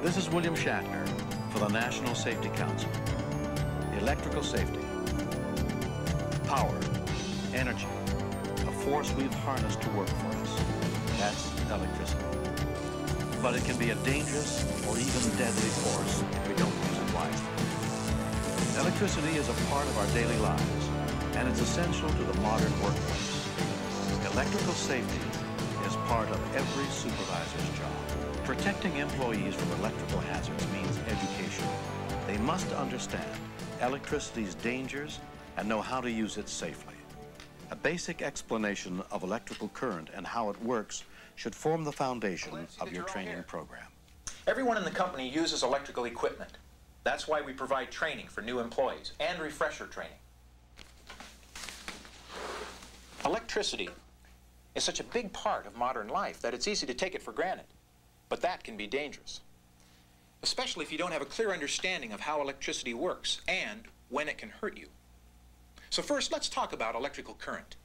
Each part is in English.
This is William Shatner for the National Safety Council. Electrical safety. Power, energy, a force we've harnessed to work for us. That's electricity. But it can be a dangerous or even deadly force if we don't use it wisely. Electricity is a part of our daily lives, and it's essential to the modern workplace. Electrical safety is part of every supervisor's job. Protecting employees from electrical hazards means education. They must understand electricity's dangers and know how to use it safely. A basic explanation of electrical current and how it works should form the foundation of your training program. Everyone in the company uses electrical equipment. That's why we provide training for new employees and refresher training. Electricity is such a big part of modern life that it's easy to take it for granted. But that can be dangerous, especially if you don't have a clear understanding of how electricity works and when it can hurt you. So first, let's talk about electrical current.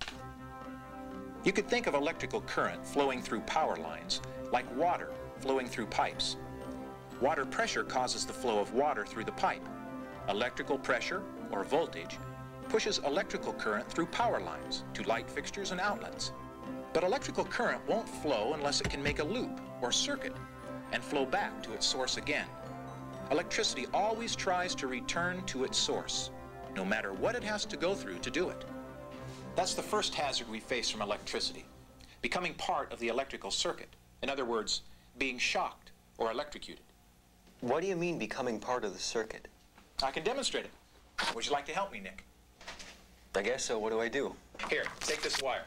You could think of electrical current flowing through power lines like water flowing through pipes. Water pressure causes the flow of water through the pipe. Electrical pressure, or voltage, pushes electrical current through power lines to light fixtures and outlets. But electrical current won't flow unless it can make a loop or circuit and flow back to its source again. Electricity always tries to return to its source, no matter what it has to go through to do it. That's the first hazard we face from electricity, becoming part of the electrical circuit. In other words, being shocked or electrocuted. What do you mean becoming part of the circuit? I can demonstrate it. Would you like to help me, Nick? I guess so. What do I do? Here, take this wire.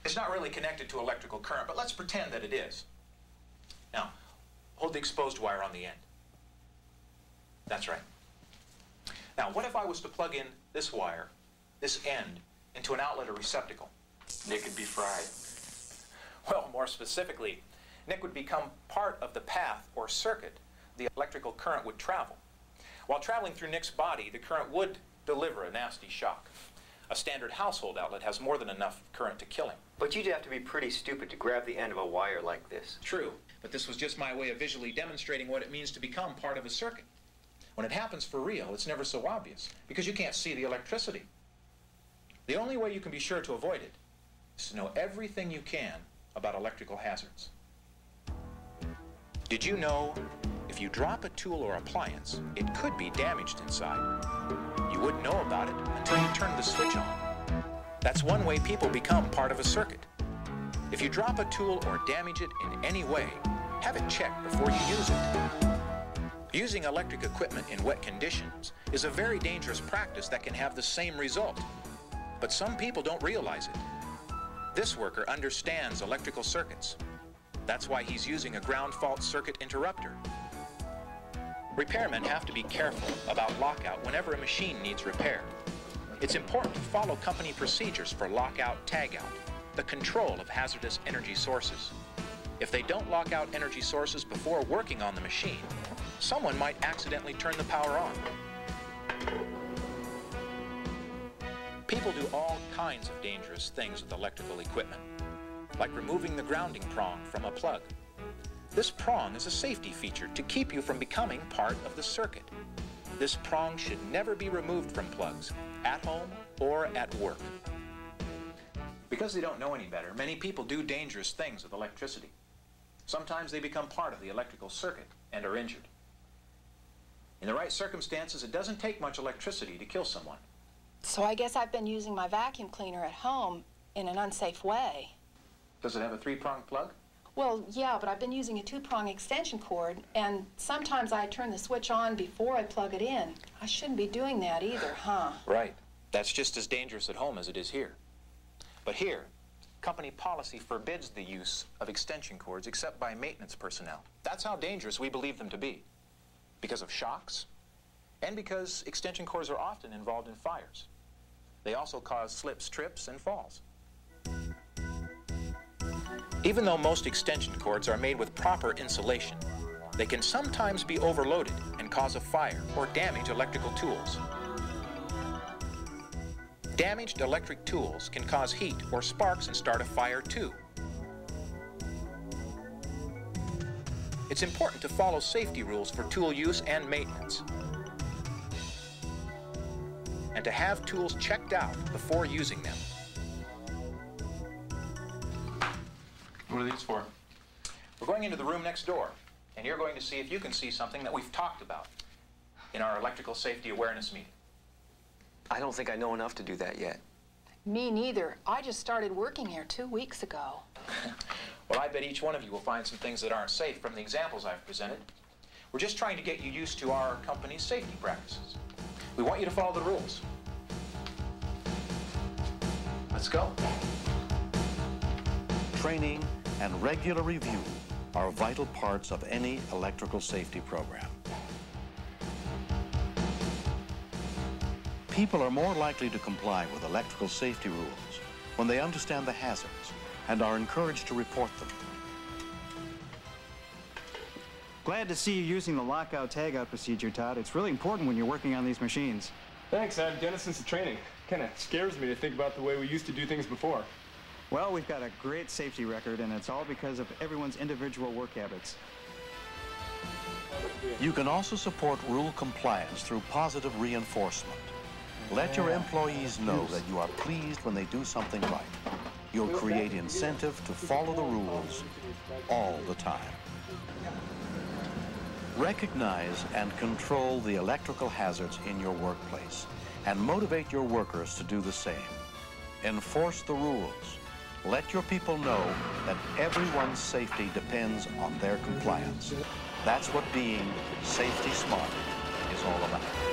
It's not really connected to electrical current, but let's pretend that it is. Now, hold the exposed wire on the end. That's right. Now, what if I was to plug in this wire, this end, into an outlet or receptacle? Nick would be fried. Well, more specifically, Nick would become part of the path or circuit the electrical current would travel. While traveling through Nick's body, the current would deliver a nasty shock. A standard household outlet has more than enough current to kill him. But you'd have to be pretty stupid to grab the end of a wire like this. True, but this was just my way of visually demonstrating what it means to become part of a circuit. When it happens for real, it's never so obvious, because you can't see the electricity. The only way you can be sure to avoid it is to know everything you can about electrical hazards. Did you know if you drop a tool or appliance, it could be damaged inside? You wouldn't know about it until you turn the switch on. That's one way people become part of a circuit. If you drop a tool or damage it in any way, have it checked before you use it. Using electric equipment in wet conditions is a very dangerous practice that can have the same result. But some people don't realize it. This worker understands electrical circuits. That's why he's using a ground fault circuit interrupter. Repairmen have to be careful about lockout whenever a machine needs repair. It's important to follow company procedures for lockout, tagout, the control of hazardous energy sources. If they don't lock out energy sources before working on the machine, someone might accidentally turn the power on. People do all kinds of dangerous things with electrical equipment, like removing the grounding prong from a plug. This prong is a safety feature to keep you from becoming part of the circuit. This prong should never be removed from plugs, at home or at work. Because they don't know any better, many people do dangerous things with electricity. Sometimes they become part of the electrical circuit and are injured. In the right circumstances, it doesn't take much electricity to kill someone. So I guess I've been using my vacuum cleaner at home in an unsafe way. Does it have a 3-pronged plug? Well, yeah, but I've been using a 2-prong extension cord, and sometimes I turn the switch on before I plug it in. I shouldn't be doing that either, huh? Right. That's just as dangerous at home as it is here. But here, company policy forbids the use of extension cords except by maintenance personnel. That's how dangerous we believe them to be. Because of shocks, and because extension cords are often involved in fires. They also cause slips, trips, and falls. Even though most extension cords are made with proper insulation, they can sometimes be overloaded and cause a fire or damage electrical tools. Damaged electric tools can cause heat or sparks and start a fire too. It's important to follow safety rules for tool use and maintenance, and to have tools checked out before using them. What are these for? We're going into the room next door, and you're going to see if you can see something that we've talked about in our electrical safety awareness meeting. I don't think I know enough to do that yet. Me neither. I just started working here 2 weeks ago. Well, I bet each one of you will find some things that aren't safe from the examples I've presented. We're just trying to get you used to our company's safety practices. We want you to follow the rules. Let's go. Training and regular review are vital parts of any electrical safety program. People are more likely to comply with electrical safety rules when they understand the hazards and are encouraged to report them. Glad to see you using the lockout-tagout procedure, Todd. It's really important when you're working on these machines. Thanks, I've done it since the training. Kind of scares me to think about the way we used to do things before. Well, we've got a great safety record, and it's all because of everyone's individual work habits. You can also support rule compliance through positive reinforcement. Let your employees know that you are pleased when they do something right. You'll create incentive to follow the rules all the time. Recognize and control the electrical hazards in your workplace and motivate your workers to do the same. Enforce the rules. Let your people know that everyone's safety depends on their compliance. That's what being safety smart is all about.